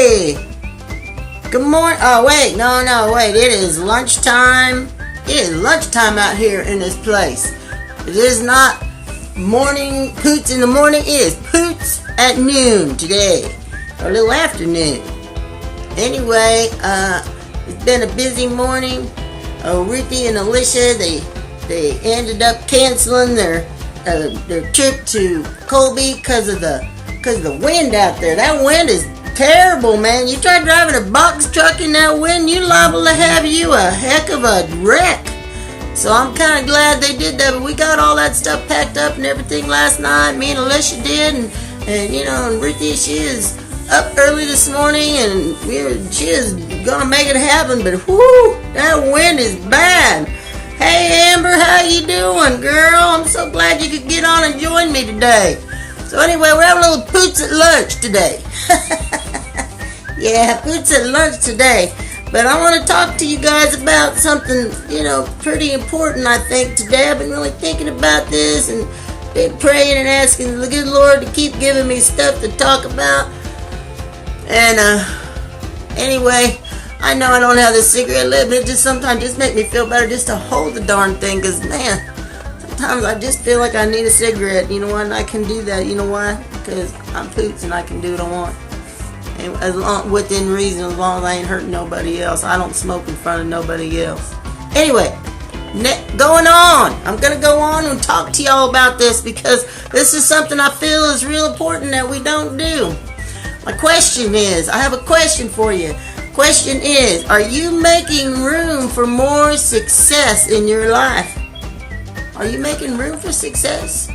Hey! Good morning. Oh, wait. No, wait. It is lunchtime. It is lunchtime out here in this place. It is not morning, Pootz in the morning. It is Pootz at noon today. Or a little afternoon. Anyway, it's been a busy morning. Ruthie and Alicia, they ended up canceling their trip to Colby because of the wind out there. That wind is terrible, man. You try driving a box truck in that wind, you're liable to have you a heck of a wreck. So I'm kind of glad they did that. But we got all that stuff packed up and everything last night. Me and Alicia did, and Ruthie, she is up early this morning, and she is gonna make it happen. But whoo, that wind is bad. Hey Amber, how you doing, girl? I'm so glad you could get on and join me today. So anyway, we're having a little Pootz at lunch today. Yeah, Pootz at lunch today. But I want to talk to you guys about something, pretty important, I think, today. I've been really thinking about this and been praying and asking the good Lord to keep giving me stuff to talk about. And, anyway, I know I don't have the cigarette lid, but it just sometimes just make me feel better just to hold the darn thing, because, man, sometimes I just feel like I need a cigarette. You know what? And I can do that. You know why? Because I'm Pootz and I can do what I want. And as long, within reason, as long as I ain't hurting nobody else. I don't smoke in front of nobody else. Anyway, going on. I'm going to go on and talk to y'all about this, because this is something I feel is real important that we don't do. My question is, I have a question for you. Question is, are you making room for more success in your life? Are you making room for success?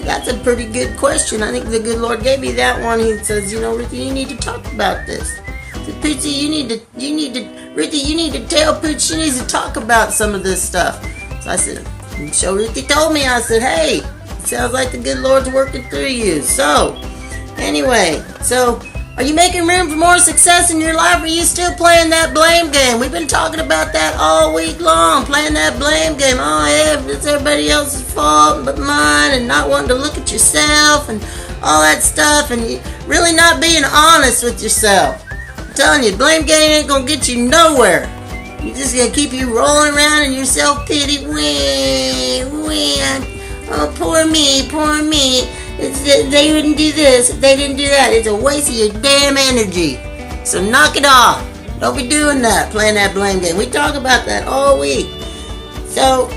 That's a pretty good question. I think the good Lord gave me that one. He says, Ruthie, you need to talk about this. I said, Pootzy, Ruthie, you need to tell Pootz she needs to talk about some of this stuff. So I said, so Ruthie told me, I said, hey, it sounds like the good Lord's working through you. So, anyway, are you making room for more success in your life, or are you still playing that blame game? We've been talking about that all week long, playing that blame game. Oh, yeah, it's everybody else's fault but mine, and not wanting to look at yourself and all that stuff, and you really not being honest with yourself. I'm telling you, blame game ain't going to get you nowhere. You're just going to keep you rolling around in your self-pity. Oh, poor me. They wouldn't do this, they didn't do that. It's a waste of your damn energy. So knock it off. Don't be doing that, playing that blame game. We talk about that all week. So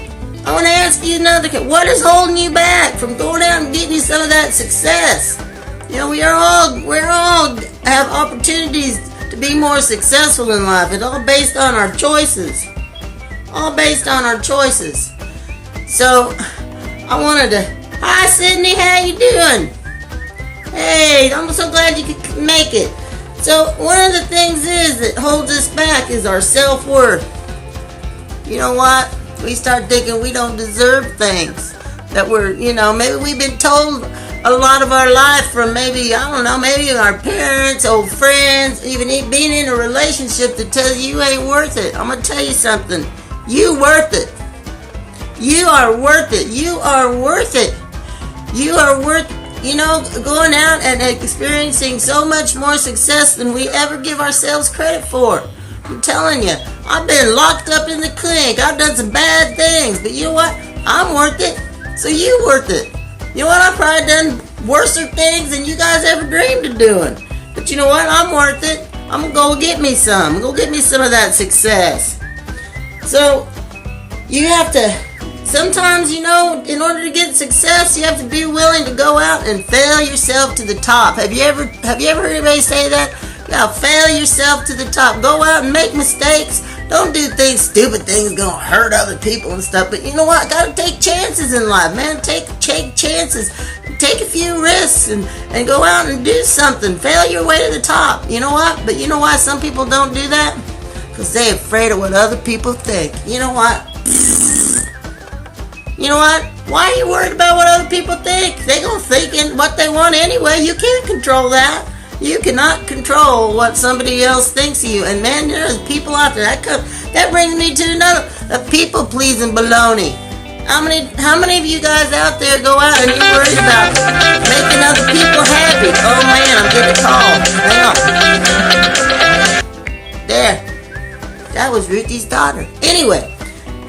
I want to ask you another question. What is holding you back from going out and getting you some of that success? We all have opportunities to be more successful in life. It's all based on our choices. So I wanted to. Hi, Sydney. How you doing? Hey, I'm so glad you could make it. So one of the things that holds us back is our self-worth. You know what? We start thinking we don't deserve things. That maybe we've been told a lot of our life from maybe our parents, old friends, even being in a relationship that tells you ain't worth it. I'm going to tell you something. You worth it. You are worth it. You are worth it. You are worth, going out and experiencing so much more success than we ever give ourselves credit for. I'm telling you, I've been locked up in the clinic. I've done some bad things, but you know what? I'm worth it, so you worth it. You know what? I've probably done worse things than you guys ever dreamed of doing. But you know what? I'm worth it. I'm going to go get me some. Go get me some of that success. So, you have to... Sometimes, in order to get success, you have to be willing to go out and fail yourself to the top. Have you ever heard anybody say that? You gotta fail yourself to the top. Go out and make mistakes. Don't do stupid things gonna hurt other people and stuff. But you know what? Gotta take chances in life, man. Take chances. Take a few risks and go out and do something. Fail your way to the top. You know what? But you know why some people don't do that? Because they're afraid of what other people think. You know what? You know what? Why are you worried about what other people think? They're going to think what they want anyway. You can't control that. You cannot control what somebody else thinks of you. And man, there's people out there. That brings me to another people-pleasing baloney. How many of you guys out there go out and you're worried about making other people happy? Oh man, I'm getting a call. Hang on. was Ruthie's daughter. Anyway,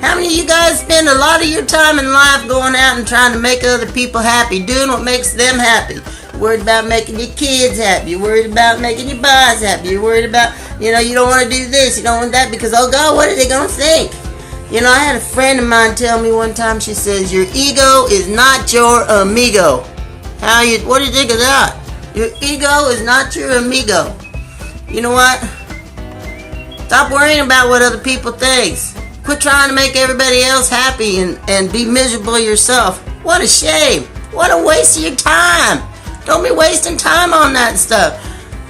how many of you guys spend a lot of your time in life going out and trying to make other people happy, doing what makes them happy? You're worried about making your kids happy. You're worried about making your boss happy. You're worried about, you don't want to do this, you don't want that, because, oh God, what are they going to think? I had a friend of mine tell me one time, she says, your ego is not your amigo. What do you think of that? Your ego is not your amigo. You know what? Stop worrying about what other people think. Quit trying to make everybody else happy and be miserable yourself. What a shame. What a waste of your time. Don't be wasting time on that stuff.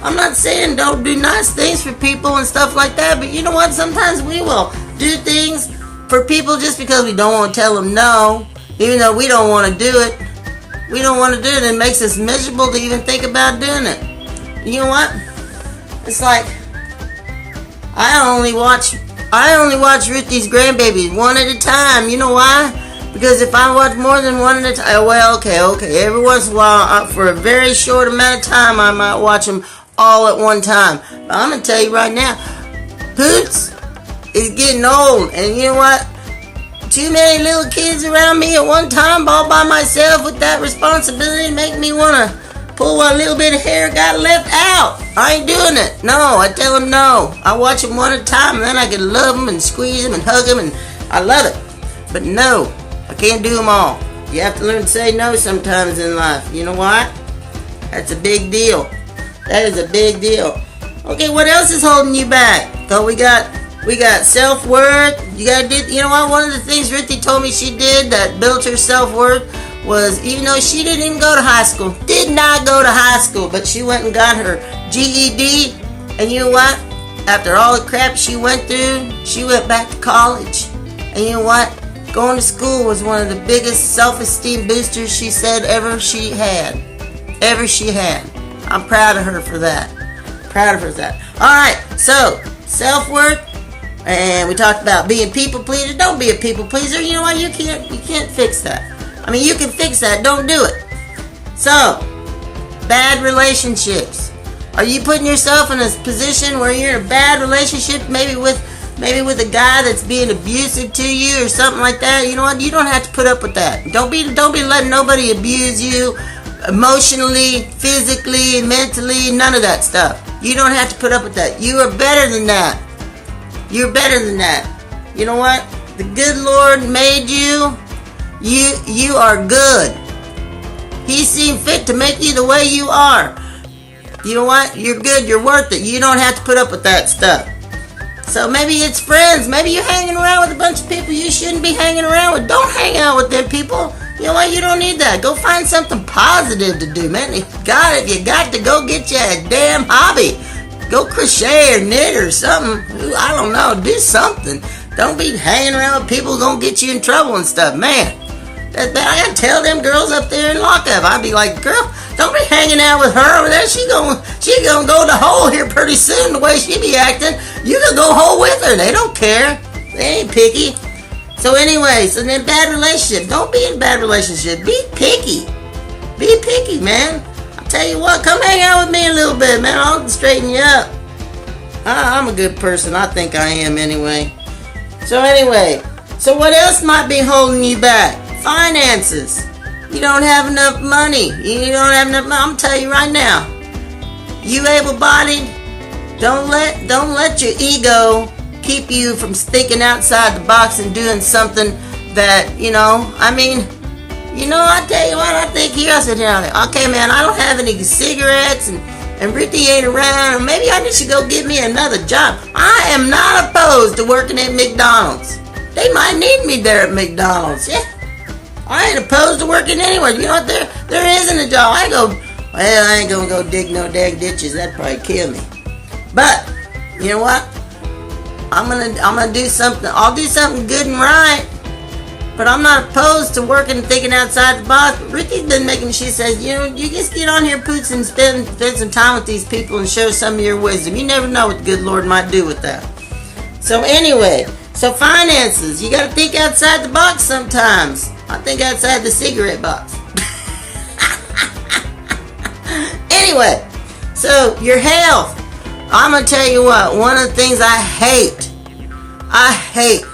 I'm not saying don't do nice things for people and stuff like that, but you know what? Sometimes we will do things for people just because we don't want to tell them no, even though we don't want to do it. We don't want to do it, and it makes us miserable to even think about doing it. You know what? It's like I only watch Ruthie's grandbabies one at a time. You know why? Because if I watch more than one at a time, well, okay. Every once in a while, for a very short amount of time, I might watch them all at one time. But I'm going to tell you right now, Pootz is getting old. And you know what? Too many little kids around me at one time, all by myself with that responsibility, make me want to pull what little bit of hair got left out. I ain't doing it. No, I tell them no. I watch them one at a time, and then I can love them and squeeze them and hug them, and I love it. But no, I can't do them all. You have to learn to say no sometimes in life. You know what? That's a big deal. That is a big deal. Okay, what else is holding you back? So we got self-worth. You gotta do. You know what? One of the things Ruthie told me she did that built her self-worth was, even though she didn't even go to high school, did not go to high school, but she went and got her GED. And you know what? After all the crap she went through, she went back to college. And you know what? Going to school was one of the biggest self-esteem boosters she said ever she had. I'm proud of her for that. Alright, so self-worth, and we talked about being people pleaser. Don't be a people pleaser. You know what? You can't fix that. I mean, you can fix that. Don't do it. So, bad relationships. Are you putting yourself in a position where you're in a bad relationship, maybe with a guy that's being abusive to you or something like that? You know what? You don't have to put up with that. Don't be letting nobody abuse you emotionally, physically, mentally, none of that stuff. You don't have to put up with that. You are better than that. You're better than that. You know what? The good Lord made you. You are good. He seen fit to make you the way you are. You know what? You're good. You're worth it. You don't have to put up with that stuff. So maybe it's friends. Maybe you're hanging around with a bunch of people you shouldn't be hanging around with. Don't hang out with them people. You know what? You don't need that. Go find something positive to do, man. You got to go get you a damn hobby. Go crochet or knit or something. I don't know. Do something. Don't be hanging around with people who gonna get you in trouble and stuff, man. I gotta tell them girls up there in lockup. I'd be like, girl, don't be hanging out with her over there. She gonna go the hole here pretty soon. The way she be acting, you gonna go hole with her. They don't care. They ain't picky. So anyway, so then bad relationship. Don't be in bad relationship. Be picky. Be picky, man. I'll tell you what. Come hang out with me a little bit, man. I'll straighten you up. I'm a good person. I think I am anyway. So anyway, so what else might be holding you back? Finances. You don't have enough money. I'm telling you right now. You able-bodied, don't let your ego keep you from thinking outside the box and doing something that, I tell you what, I think here, I sit down there, okay, man, I don't have any cigarettes, and Ruthie ain't around, and maybe I just should go get me another job. I am not opposed to working at McDonald's. They might need me there at McDonald's, yeah. I ain't opposed to working anywhere. You know what? There isn't a job. I ain't gonna go dig no dang ditches. That'd probably kill me. But you know what? I'm gonna do something. I'll do something good and right. But I'm not opposed to working and thinking outside the box. But Ruthie's been making. She says, you just get on here, Pootz, and spend some time with these people and show some of your wisdom. You never know what the good Lord might do with that. So anyway, finances. You got to think outside the box sometimes. I think outside the cigarette box. Anyway, so your health. I'm going to tell you what, one of the things I hate I hate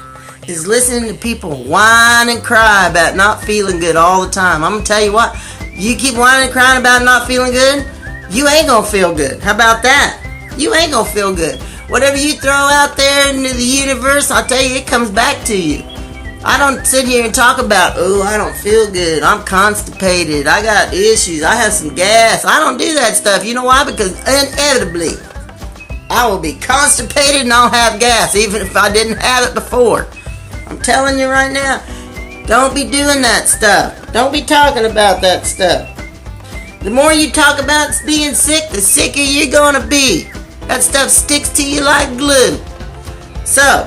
is listening to people whine and cry about not feeling good all the time. I'm going to tell you what, you keep whining and crying about not feeling good, you ain't going to feel good. How about that? You ain't going to feel good. Whatever you throw out there into the universe, I'll tell you, it comes back to you. I don't sit here and talk about, oh, I don't feel good, I'm constipated, I got issues, I have some gas. I don't do that stuff. You know why? Because inevitably, I will be constipated and I'll have gas, even if I didn't have it before. I'm telling you right now, don't be doing that stuff. Don't be talking about that stuff. The more you talk about being sick, the sicker you're going to be. That stuff sticks to you like glue. So,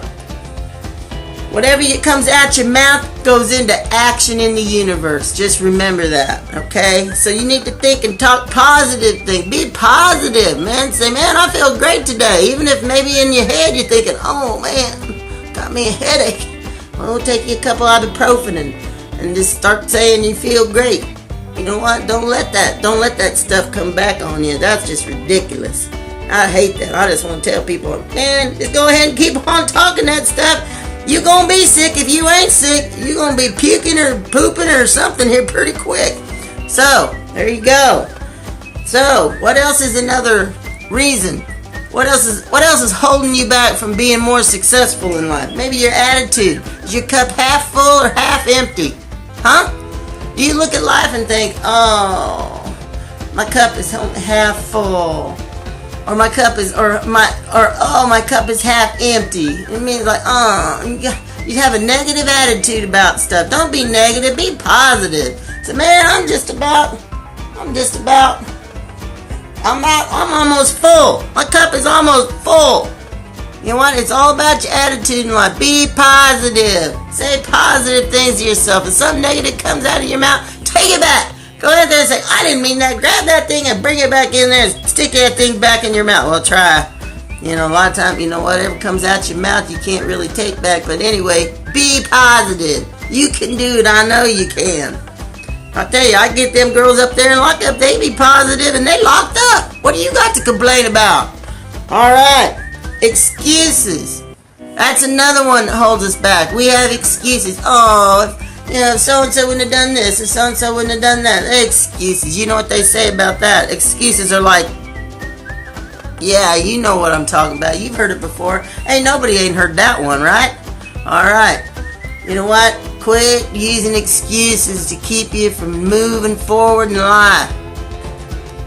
whatever comes out your mouth goes into action in the universe. Just remember that, okay? So you need to think and talk positive things. Be positive, man. Say, man, I feel great today. Even if maybe in your head you're thinking, oh, man, got me a headache. Well, we'll take you a couple ibuprofen and just start saying you feel great. You know what? Don't let that stuff come back on you. That's just ridiculous. I hate that. I just want to tell people, man, just go ahead and keep on talking that stuff. You're going to be sick. If you ain't sick, you're going to be puking or pooping or something here pretty quick. So, there you go. So, what else is another reason? What else is holding you back from being more successful in life? Maybe your attitude. Is your cup half full or half empty? Huh? Do you look at life and think, oh, my cup is half full, or my cup is my cup is half empty? It means like, you have a negative attitude about stuff. Don't be negative. Be positive. So, man, I'm almost full. My cup is almost full. You know what? It's all about your attitude in life. Be positive. Say positive things to yourself. If something negative comes out of your mouth, take it back. Go ahead there and say, I didn't mean that. Grab that thing and bring it back in there and stick that thing back in your mouth. Well, try. You know, a lot of times, whatever comes out your mouth, you can't really take back. But anyway, be positive. You can do it. I know you can. I tell you, I get them girls up there and locked up. They be positive and they locked up. What do you got to complain about? All right. Excuses. That's another one that holds us back. We have excuses. Oh, if so-and-so wouldn't have done this, if so-and-so wouldn't have done that. Excuses. You know what they say about that? Excuses are like, yeah, you know what I'm talking about. You've heard it before. Nobody ain't heard that one, right? All right. You know what? Quit using excuses to keep you from moving forward in life.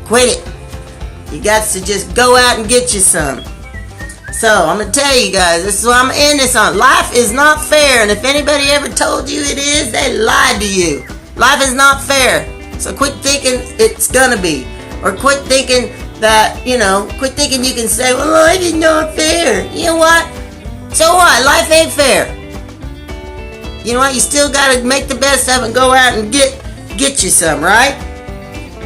Quit it. You got to just go out and get you some. So, I'm going to tell you guys, this is what I'm ending this on. Life is not fair, and if anybody ever told you it is, they lied to you. Life is not fair. So quit thinking it's going to be. Or quit thinking that, quit thinking you can say, well, life is not fair. You know what? So what? Life ain't fair. You know what? You still got to make the best of it and go out and get you some, right?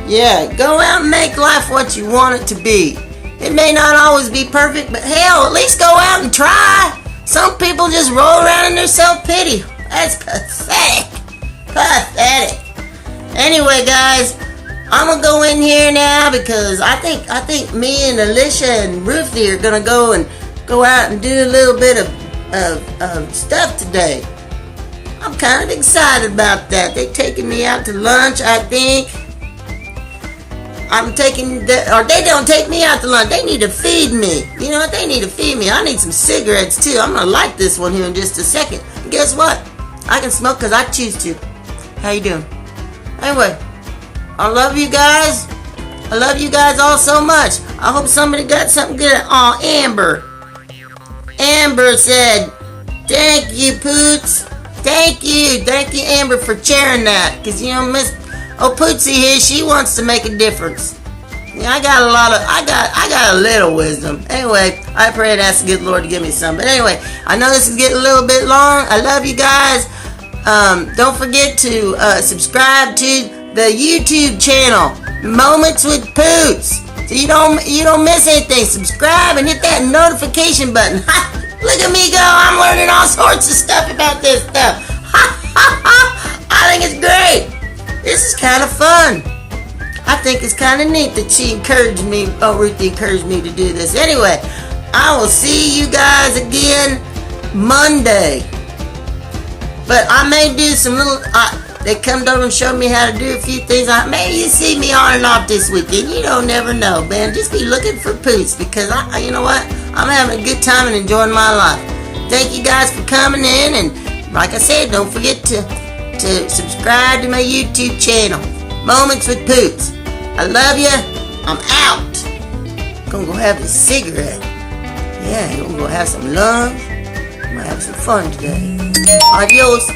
Yeah, go out and make life what you want it to be. It may not always be perfect, but hell, at least go out and try. Some people just roll around in their self-pity. That's pathetic. Pathetic. Anyway, guys, I'm going to go in here now because I think me and Alicia and Ruth are going to go out and do a little bit of stuff today. I'm kind of excited about that. They're taking me out to lunch, I think. They don't take me out to lunch. They need to feed me. You know what? They need to feed me. I need some cigarettes too. I'm going to light this one here in just a second. And guess what? I can smoke because I choose to. How you doing? Anyway, I love you guys. I love you guys all so much. I hope somebody got something good. Oh, Amber. Amber said, thank you, Pootz. Thank you, Amber, for sharing that. Because, Miss Pootzy here, she wants to make a difference. Yeah, I got a little wisdom. Anyway, I pray and ask the good Lord to give me some. But anyway, I know this is getting a little bit long. I love you guys. Don't forget to subscribe to the YouTube channel, Moments with Pootz. So you don't miss anything. Subscribe and hit that notification button. Look at me go. I'm learning all sorts of stuff about this stuff. I think it's great. This is kind of fun. I think it's kind of neat that Ruth encouraged me to do this. Anyway, I will see you guys again Monday. But I may do some little, they come over and showed me how to do a few things. Maybe you see me on and off this weekend. You don't never know, man. Just be looking for Pootz, because you know what? I'm having a good time and enjoying my life. Thank you guys for coming in, and like I said, don't forget to subscribe to my YouTube channel, Moments with Pootz. I love you. I'm out. Gonna go have a cigarette. Yeah, gonna go have some lunch. I'm gonna have some fun today. Adios.